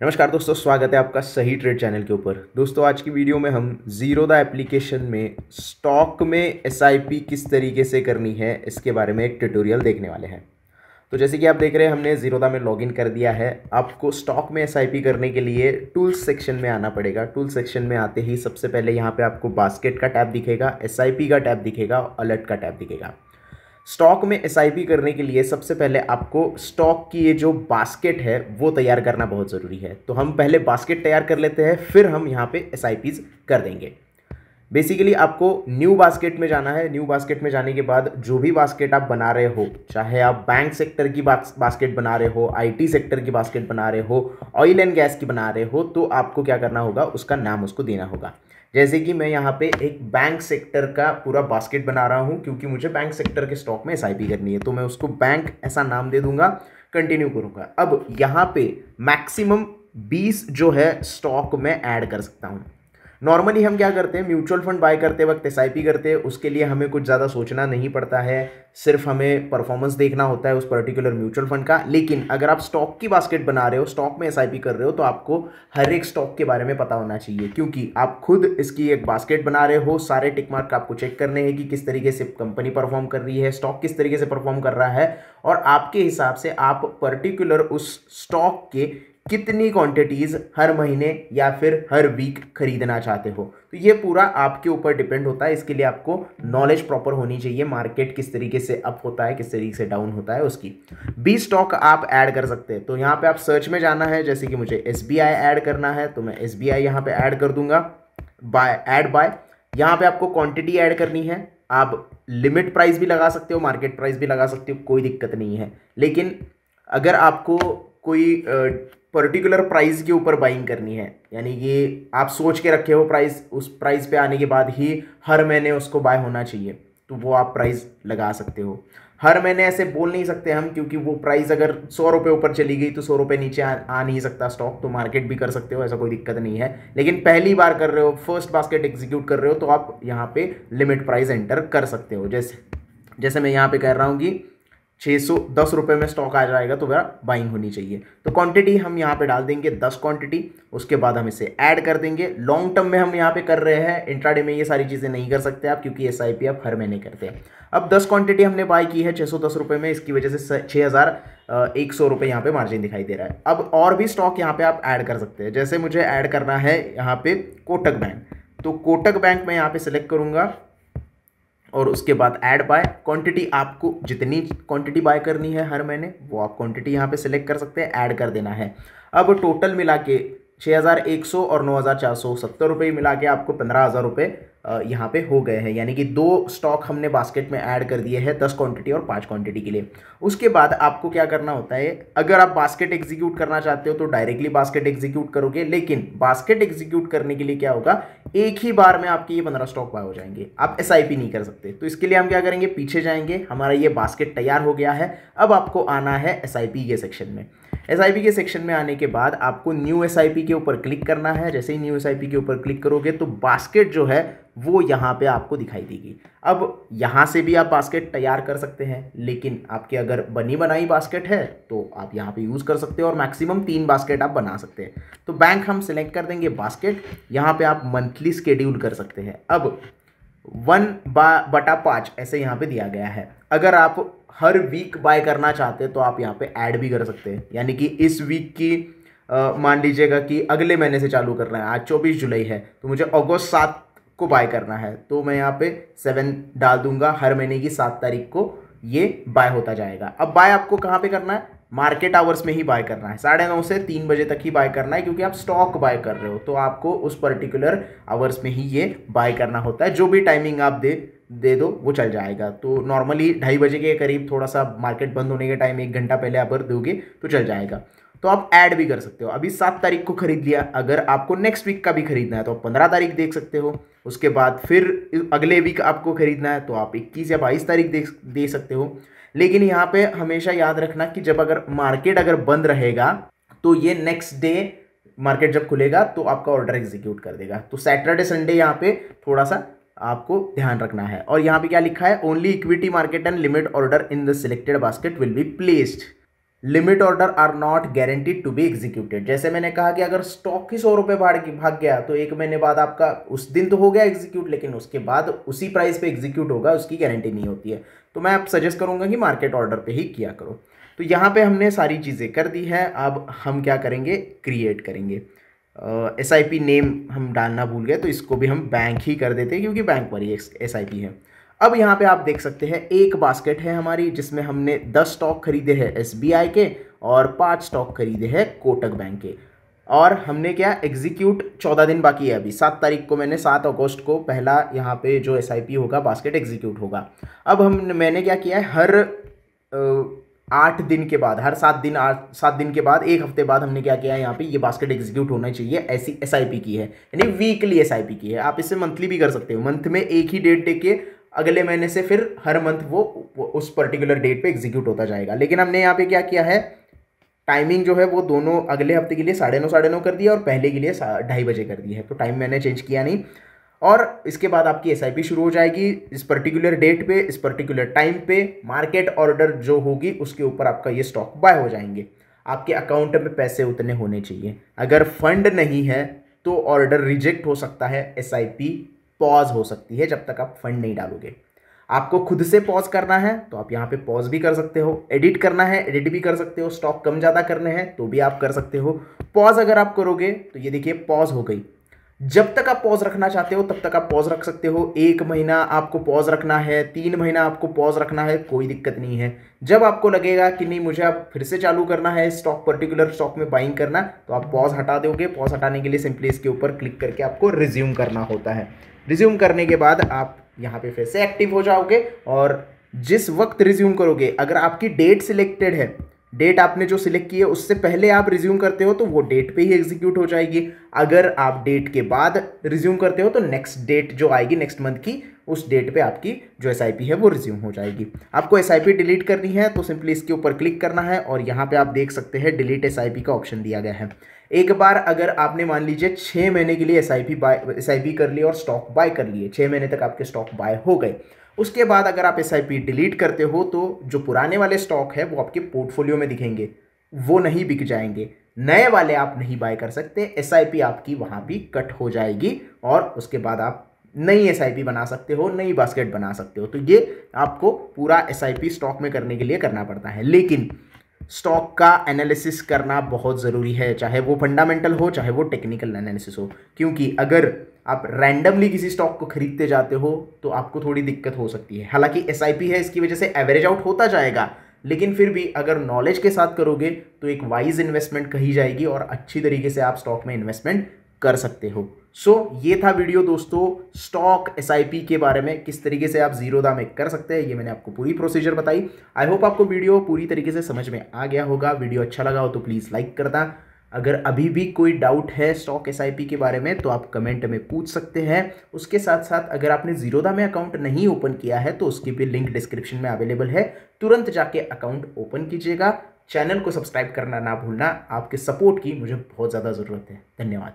नमस्कार दोस्तों, स्वागत है आपका सही ट्रेड चैनल के ऊपर। दोस्तों आज की वीडियो में हम ज़ीरोधा एप्लीकेशन में स्टॉक में एसआईपी किस तरीके से करनी है इसके बारे में एक ट्यूटोरियल देखने वाले हैं। तो जैसे कि आप देख रहे हैं, हमने ज़ीरोधा में लॉगिन कर दिया है। आपको स्टॉक में एसआईपी करने के लिए टूल्स सेक्शन में आना पड़ेगा। टूल्स सेक्शन में आते ही सबसे पहले यहाँ पे आपको बास्केट का टैब दिखेगा, एसआईपी का टैब दिखेगा, अलर्ट का टैब दिखेगा। स्टॉक में एसआईपी करने के लिए सबसे पहले आपको स्टॉक की ये जो बास्केट है वो तैयार करना बहुत ज़रूरी है। तो हम पहले बास्केट तैयार कर लेते हैं, फिर हम यहाँ पे एसआईपीज कर देंगे। बेसिकली आपको न्यू बास्केट में जाना है। न्यू बास्केट में जाने के बाद जो भी बास्केट आप बना रहे हो, चाहे आप बैंक सेक्टर की बास्केट बना रहे हो, आईटी सेक्टर की बास्केट बना रहे हो, ऑयल एंड गैस की बना रहे हो, तो आपको क्या करना होगा, उसका नाम उसको देना होगा। जैसे कि मैं यहाँ पे एक बैंक सेक्टर का पूरा बास्केट बना रहा हूँ, क्योंकि मुझे बैंक सेक्टर के स्टॉक में एसआईपी करनी है, तो मैं उसको बैंक ऐसा नाम दे दूंगा, कंटिन्यू करूँगा। अब यहाँ पे मैक्सिमम 20 जो है स्टॉक में ऐड कर सकता हूँ। नॉर्मली हम क्या करते हैं, म्यूचुअल फंड बाय करते वक्त एसआईपी करते हैं, उसके लिए हमें कुछ ज़्यादा सोचना नहीं पड़ता है, सिर्फ हमें परफॉर्मेंस देखना होता है उस पर्टिकुलर म्यूचुअल फंड का। लेकिन अगर आप स्टॉक की बास्केट बना रहे हो, स्टॉक में एसआईपी कर रहे हो, तो आपको हर एक स्टॉक के बारे में पता होना चाहिए, क्योंकि आप खुद इसकी एक बास्केट बना रहे हो। सारे टिक मार्क आपको चेक करने हैं कि किस तरीके से कंपनी परफॉर्म कर रही है, स्टॉक किस तरीके से परफॉर्म कर रहा है, और आपके हिसाब से आप पर्टिकुलर उस स्टॉक के कितनी क्वांटिटीज हर महीने या फिर हर वीक खरीदना चाहते हो। तो ये पूरा आपके ऊपर डिपेंड होता है। इसके लिए आपको नॉलेज प्रॉपर होनी चाहिए, मार्केट किस तरीके से अप होता है, किस तरीके से डाउन होता है उसकी। 20 स्टॉक आप ऐड कर सकते हैं। तो यहाँ पे आप सर्च में जाना है, जैसे कि मुझे एसबीआई ऐड करना है, तो मैं एसबीआई यहाँ पे ऐड कर दूंगा। By, add by. यहाँ पे आपको क्वांटिटी ऐड करनी है। आप लिमिट प्राइस भी लगा सकते हो, मार्केट प्राइस भी लगा सकते हो, कोई दिक्कत नहीं है। लेकिन अगर आपको कोई पर्टिकुलर प्राइस के ऊपर बाइंग करनी है, यानी कि आप सोच के रखे हो प्राइस, उस प्राइस पे आने के बाद ही हर महीने उसको बाय होना चाहिए, तो वो आप प्राइस लगा सकते हो। हर महीने ऐसे बोल नहीं सकते हम, क्योंकि वो प्राइस अगर 100 रुपये ऊपर चली गई तो 100 रुपये नीचे आ नहीं सकता स्टॉक, तो मार्केट भी कर सकते हो, ऐसा कोई दिक्कत नहीं है। लेकिन पहली बार कर रहे हो, फर्स्ट बास्केट एग्जीक्यूट कर रहे हो, तो आप यहाँ पे लिमिट प्राइस एंटर कर सकते हो। जैसे जैसे मैं यहाँ पे कह रहा हूँ कि 610 रुपये में स्टॉक आ जाएगा, तो मेरा बाइंग होनी चाहिए। तो क्वांटिटी हम यहाँ पे डाल देंगे 10 क्वांटिटी। उसके बाद हम इसे ऐड कर देंगे। लॉन्ग टर्म में हम यहाँ पे कर रहे हैं, इंट्राडे में ये सारी चीज़ें नहीं कर सकते आप, क्योंकि एसआईपी आप हर महीने करते हैं। अब 10 क्वांटिटी हमने बाय की है 610 रुपये में, इसकी वजह से 6100 रुपये यहाँ पे मार्जिन दिखाई दे रहा है। अब और भी स्टॉक यहाँ पे आप ऐड कर सकते हैं। जैसे मुझे ऐड करना है यहाँ पे कोटक बैंक, तो कोटक बैंक मैं यहाँ पे सिलेक्ट करूँगा और उसके बाद ऐड बाय। क्वांटिटी आपको जितनी क्वांटिटी बाय करनी है हर महीने, वो आप क्वांटिटी यहाँ पे सिलेक्ट कर सकते हैं, ऐड कर देना है। अब टोटल मिला के 6100 और 9470 रुपये मिला के आपको 15000 रुपये यहाँ पे हो गए हैं। यानी कि 2 स्टॉक हमने बास्केट में ऐड कर दिए हैं, 10 क्वांटिटी और 5 क्वांटिटी के लिए। उसके बाद आपको क्या करना होता है, अगर आप बास्केट एग्जीक्यूट करना चाहते हो तो डायरेक्टली बास्केट एग्जीक्यूट करोगे, लेकिन बास्केट एग्जीक्यूट करने के लिए क्या होगा, एक ही बार में आपके ये 15 स्टॉक बाय हो जाएंगे, आप एसआईपी नहीं कर सकते। तो इसके लिए हम क्या करेंगे, पीछे जाएंगे, हमारा ये बास्केट तैयार हो गया है। अब आपको आना है एसआईपी के सेक्शन में। एसआईपी के सेक्शन में आने के बाद आपको न्यू एसआईपी के ऊपर क्लिक करना है। जैसे ही न्यू एसआईपी के ऊपर क्लिक करोगे तो बास्केट जो है वो यहाँ पे आपको दिखाई देगी। अब यहाँ से भी आप बास्केट तैयार कर सकते हैं, लेकिन आपके अगर बनी बनाई बास्केट है तो आप यहाँ पे यूज़ कर सकते हो, और मैक्सिमम 3 बास्केट आप बना सकते हैं। तो बैंक हम सिलेक्ट कर देंगे बास्केट। यहाँ पे आप मंथली शेड्यूल कर सकते हैं। अब 1/5 ऐसे यहाँ पे दिया गया है। अगर आप हर वीक बाय करना चाहते हैं तो आप यहाँ पे ऐड भी कर सकते हैं, यानी कि इस वीक की मान लीजिएगा कि अगले महीने से चालू कर रहे हैं, आज 24 जुलाई है, तो मुझे अगस्त 7 को बाय करना है, तो मैं यहाँ पे 7 डाल दूंगा। हर महीने की 7 तारीख को ये बाय होता जाएगा। अब बाय आपको कहाँ पे करना है, मार्केट आवर्स में ही बाय करना है, 9:30 से 3 बजे तक ही बाय करना है, क्योंकि आप स्टॉक बाय कर रहे हो, तो आपको उस पर्टिकुलर आवर्स में ही ये बाय करना होता है। जो भी टाइमिंग आप दे दो वो चल जाएगा। तो नॉर्मली 2:30 बजे के करीब, थोड़ा सा मार्केट बंद होने के टाइम 1 घंटा पहले आप दोगे तो चल जाएगा। तो आप ऐड भी कर सकते हो। अभी 7 तारीख को खरीद लिया, अगर आपको नेक्स्ट वीक का भी खरीदना है तो आप 15 तारीख देख सकते हो। उसके बाद फिर अगले वीक आपको खरीदना है तो आप 21 या 22 तारीख दे सकते हो। लेकिन यहाँ पे हमेशा याद रखना कि जब अगर मार्केट अगर बंद रहेगा तो ये नेक्स्ट डे मार्केट जब खुलेगा तो आपका ऑर्डर एग्जीक्यूट कर देगा। तो सैटरडे संडे यहाँ पे थोड़ा सा आपको ध्यान रखना है। और यहाँ पे क्या लिखा है, only equity market and limit order in the selected basket will be placed. Limit order are not guaranteed to be executed. जैसे मैंने कहा कि अगर स्टॉक ही 100 रुपये भाग गया तो 1 महीने बाद आपका उस दिन तो हो गया एग्जीक्यूट, लेकिन उसके बाद उसी प्राइस पे एग्जीक्यूट होगा, उसकी गारंटी नहीं होती है। तो मैं आप सजेस्ट करूंगा कि मार्केट ऑर्डर पे ही किया करो। तो यहाँ पे हमने सारी चीज़ें कर दी है। अब हम क्या करेंगे, क्रिएट करेंगे। SIP नेम हम डालना भूल गए, तो इसको भी हम बैंक ही कर देते हैं क्योंकि बैंक पर ही SIP है। अब यहाँ पे आप देख सकते हैं एक बास्केट है हमारी जिसमें हमने 10 स्टॉक खरीदे हैं SBI के और 5 स्टॉक खरीदे हैं कोटक बैंक के। और हमने क्या एग्जीक्यूट 14 दिन बाकी है अभी, 7 तारीख को मैंने 7 अगस्त को पहला यहाँ पे जो SIP होगा बास्केट एग्जीक्यूट होगा। अब मैंने क्या किया है, हर 8 दिन के बाद, हर 7 दिन के बाद, 1 हफ्ते बाद हमने क्या किया है, यहाँ पे ये बास्केट एग्जीक्यूट होना चाहिए, ऐसी SIP की है, यानी वीकली SIP की है। आप इसे मंथली भी कर सकते हो, मंथ में एक ही डेट देके अगले महीने से फिर हर मंथ वो उस पर्टिकुलर डेट पे एग्जीक्यूट होता जाएगा। लेकिन हमने यहाँ पे क्या किया है, टाइमिंग जो है वो दोनों अगले हफ्ते के लिए 9:30 कर दिया और पहले के लिए 2:30 बजे कर दी है, तो टाइम मैंने चेंज किया नहीं। और इसके बाद आपकी SIP शुरू हो जाएगी इस पर्टिकुलर डेट पे, इस पर्टिकुलर टाइम पे। मार्केट ऑर्डर जो होगी उसके ऊपर आपका ये स्टॉक बाय हो जाएंगे। आपके अकाउंट में पैसे उतने होने चाहिए। अगर फंड नहीं है तो ऑर्डर रिजेक्ट हो सकता है, SIP पॉज हो सकती है जब तक आप फंड नहीं डालोगे। आपको खुद से पॉज करना है तो आप यहाँ पे पॉज भी कर सकते हो, एडिट करना है एडिट भी कर सकते हो, स्टॉक कम ज़्यादा करने हैं तो भी आप कर सकते हो। पॉज अगर आप करोगे तो ये देखिए पॉज हो गई। जब तक आप पॉज रखना चाहते हो तब तक आप पॉज रख सकते हो। 1 महीना आपको पॉज रखना है, 3 महीना आपको पॉज रखना है, कोई दिक्कत नहीं है। जब आपको लगेगा कि नहीं मुझे अब फिर से चालू करना है स्टॉक, पर्टिकुलर स्टॉक में बाइंग करना, तो आप पॉज हटा दोगे। पॉज हटाने के लिए सिंपली इसके ऊपर क्लिक करके आपको रिज्यूम करना होता है। रिज्यूम करने के बाद आप यहाँ पे फिर से एक्टिव हो जाओगे और जिस वक्त रिज्यूम करोगे, अगर आपकी डेट सिलेक्टेड है, डेट आपने जो सिलेक्ट की है उससे पहले आप रिज्यूम करते हो तो वो डेट पे ही एग्जीक्यूट हो जाएगी। अगर आप डेट के बाद रिज्यूम करते हो तो नेक्स्ट डेट जो आएगी नेक्स्ट मंथ की, उस डेट पे आपकी जो SIP है वो रिज्यूम हो जाएगी। आपको SIP डिलीट करनी है तो सिंपली इसके ऊपर क्लिक करना है और यहाँ पे आप देख सकते हैं डिलीट SIP का ऑप्शन दिया गया है। एक बार अगर आपने मान लीजिए 6 महीने के लिए SIP कर ली और स्टॉक बाय कर लिए, 6 महीने तक आपके स्टॉक बाय हो गए, उसके बाद अगर आप SIP डिलीट करते हो तो जो पुराने वाले स्टॉक है वो आपके पोर्टफोलियो में दिखेंगे, वो नहीं बिक जाएंगे। नए वाले आप नहीं बाय कर सकते, SIP आपकी वहाँ भी कट हो जाएगी और उसके बाद आप नई SIP बना सकते हो, नई बास्केट बना सकते हो। तो ये आपको पूरा SIP स्टॉक में करने के लिए करना पड़ता है। लेकिन स्टॉक का एनालिसिस करना बहुत ज़रूरी है, चाहे वो फंडामेंटल हो चाहे वो टेक्निकल एनालिसिस हो, क्योंकि अगर आप रैंडमली किसी स्टॉक को खरीदते जाते हो तो आपको थोड़ी दिक्कत हो सकती है। हालांकि SIP है, इसकी वजह से एवरेज आउट होता जाएगा, लेकिन फिर भी अगर नॉलेज के साथ करोगे तो एक वाइज इन्वेस्टमेंट कही जाएगी और अच्छी तरीके से आप स्टॉक में इन्वेस्टमेंट कर सकते हो। ये था वीडियो दोस्तों, स्टॉक SIP के बारे में, किस तरीके से आप ज़ीरोधा में कर सकते हैं, ये मैंने आपको पूरी प्रोसीजर बताई। आई होप आपको वीडियो पूरी तरीके से समझ में आ गया होगा। वीडियो अच्छा लगा हो तो प्लीज़ लाइक करना। अगर अभी भी कोई डाउट है स्टॉक SIP के बारे में तो आप कमेंट में पूछ सकते हैं। उसके साथ साथ अगर आपने ज़ीरोधा में अकाउंट नहीं ओपन किया है तो उसकी भी लिंक डिस्क्रिप्शन में अवेलेबल है, तुरंत जाके अकाउंट ओपन कीजिएगा। चैनल को सब्सक्राइब करना ना भूलना, आपके सपोर्ट की मुझे बहुत ज़्यादा ज़रूरत है। धन्यवाद।